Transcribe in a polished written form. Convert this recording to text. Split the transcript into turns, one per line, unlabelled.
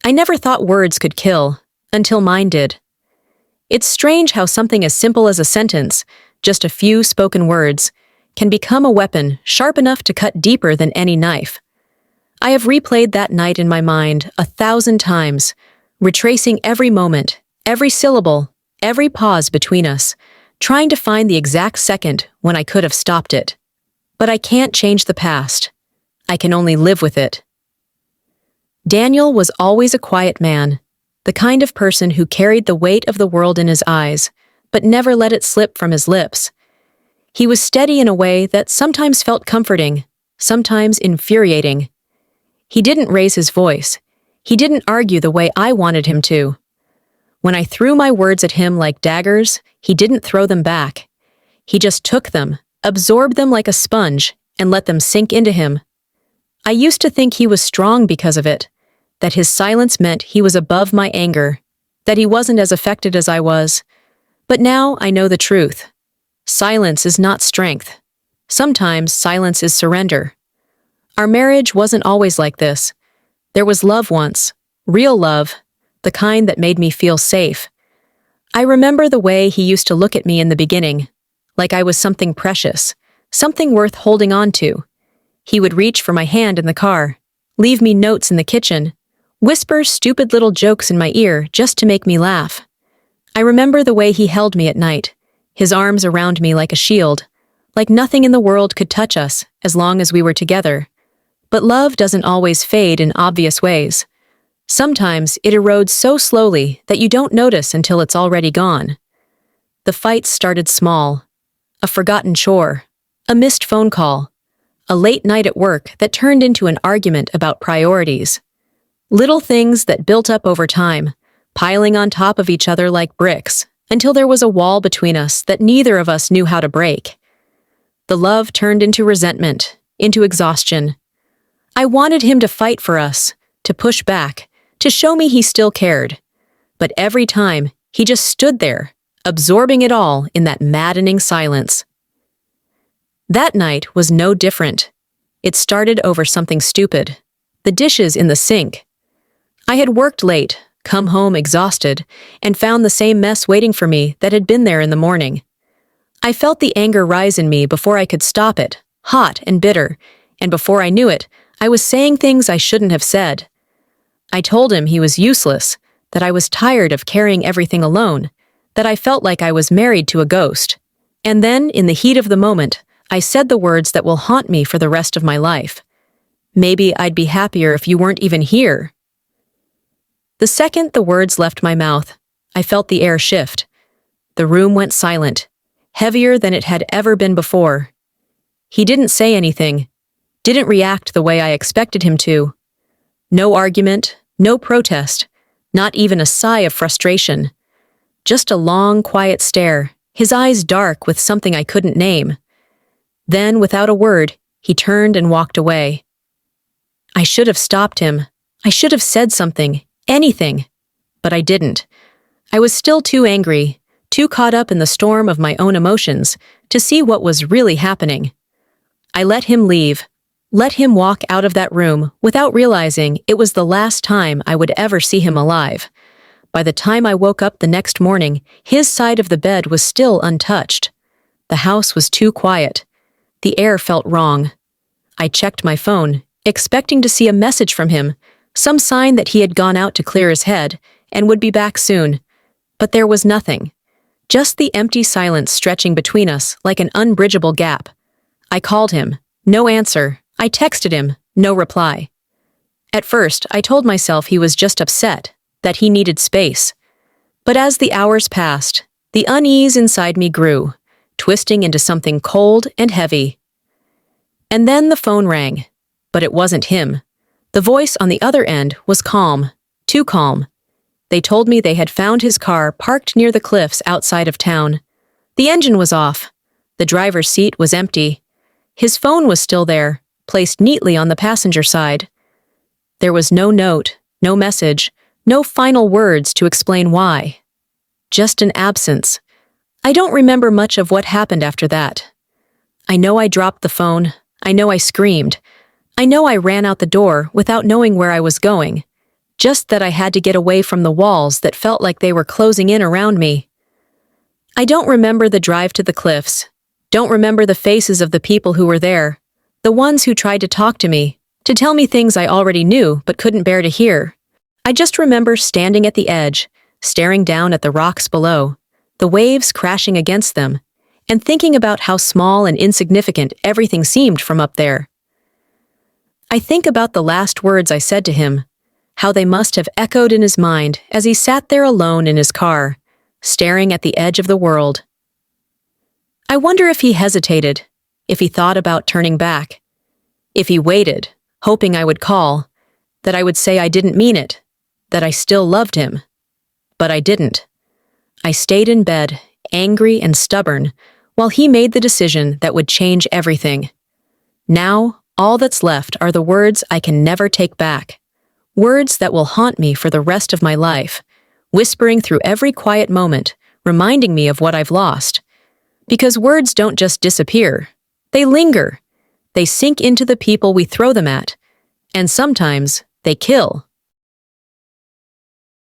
I never thought words could kill, until mine did. It's strange how something as simple as a sentence, just a few spoken words, can become a weapon sharp enough to cut deeper than any knife. I have replayed that night in my mind 1,000 times, retracing every moment, every syllable, every pause between us, trying to find the exact second when I could have stopped it. But I can't change the past. I can only live with it. Daniel was always a quiet man, the kind of person who carried the weight of the world in his eyes, but never let it slip from his lips. He was steady in a way that sometimes felt comforting, sometimes infuriating. He didn't raise his voice. He didn't argue the way I wanted him to. When I threw my words at him like daggers, he didn't throw them back. He just took them, absorbed them like a sponge, and let them sink into him. I used to think he was strong because of it, that his silence meant he was above my anger, that he wasn't as affected as I was. But now I know the truth. Silence is not strength. Sometimes silence is surrender. Our marriage wasn't always like this. There was love once, real love, the kind that made me feel safe. I remember the way he used to look at me in the beginning, like I was something precious, something worth holding on to. He would reach for my hand in the car, leave me notes in the kitchen, whisper stupid little jokes in my ear just to make me laugh. I remember the way he held me at night, his arms around me like a shield, like nothing in the world could touch us as long as we were together. But love doesn't always fade in obvious ways. Sometimes it erodes so slowly that you don't notice until it's already gone. The fights started small. A forgotten chore, a missed phone call, a late night at work that turned into an argument about priorities. Little things that built up over time, piling on top of each other like bricks, until there was a wall between us that neither of us knew how to break. The love turned into resentment, into exhaustion. I wanted him to fight for us, to push back, to show me he still cared. But every time, he just stood there, absorbing it all in that maddening silence. That night was no different. It started over something stupid. The dishes in the sink. I had worked late, come home exhausted, and found the same mess waiting for me that had been there in the morning. I felt the anger rise in me before I could stop it, hot and bitter, and before I knew it, I was saying things I shouldn't have said. I told him he was useless, that I was tired of carrying everything alone, that I felt like I was married to a ghost. And then, in the heat of the moment, I said the words that will haunt me for the rest of my life. Maybe I'd be happier if you weren't even here. The second the words left my mouth, I felt the air shift. The room went silent, heavier than it had ever been before. He didn't say anything, didn't react the way I expected him to. No argument, no protest, not even a sigh of frustration. Just a long, quiet stare, his eyes dark with something I couldn't name. Then, without a word, he turned and walked away. I should have stopped him. I should have said something, anything. But I didn't. I was still too angry, too caught up in the storm of my own emotions to see what was really happening. I let him leave, let him walk out of that room without realizing it was the last time I would ever see him alive. By the time I woke up the next morning, his side of the bed was still untouched. The house was too quiet. The air felt wrong. I checked my phone, expecting to see a message from him, some sign that he had gone out to clear his head and would be back soon. But there was nothing. Just the empty silence stretching between us like an unbridgeable gap. I called him. No answer. I texted him. No reply. At first, I told myself he was just upset, that he needed space. But as the hours passed, the unease inside me grew, twisting into something cold and heavy. And then the phone rang. But it wasn't him. The voice on the other end was calm, too calm. They told me they had found his car parked near the cliffs outside of town. The engine was off. The driver's seat was empty. His phone was still there, placed neatly on the passenger side. There was no note, no message, no final words to explain why. Just an absence. I don't remember much of what happened after that. I know I dropped the phone. I know I screamed. I know I ran out the door without knowing where I was going. just that I had to get away from the walls that felt like they were closing in around me. I don't remember the drive to the cliffs, don't remember the faces of the people who were there, the ones who tried to talk to me, to tell me things I already knew but couldn't bear to hear. I just remember standing at the edge, staring down at the rocks below, the waves crashing against them, and thinking about how small and insignificant everything seemed from up there. I think about the last words I said to him, how they must have echoed in his mind as he sat there alone in his car, staring at the edge of the world. I wonder if he hesitated, if he thought about turning back, if he waited, hoping I would call, that I would say I didn't mean it, that I still loved him. But I didn't. I stayed in bed, angry and stubborn, while he made the decision that would change everything. Now, all that's left are the words I can never take back, words that will haunt me for the rest of my life, whispering through every quiet moment, reminding me of what I've lost. Because words don't just disappear, they linger. They sink into the people we throw them at, and sometimes they kill.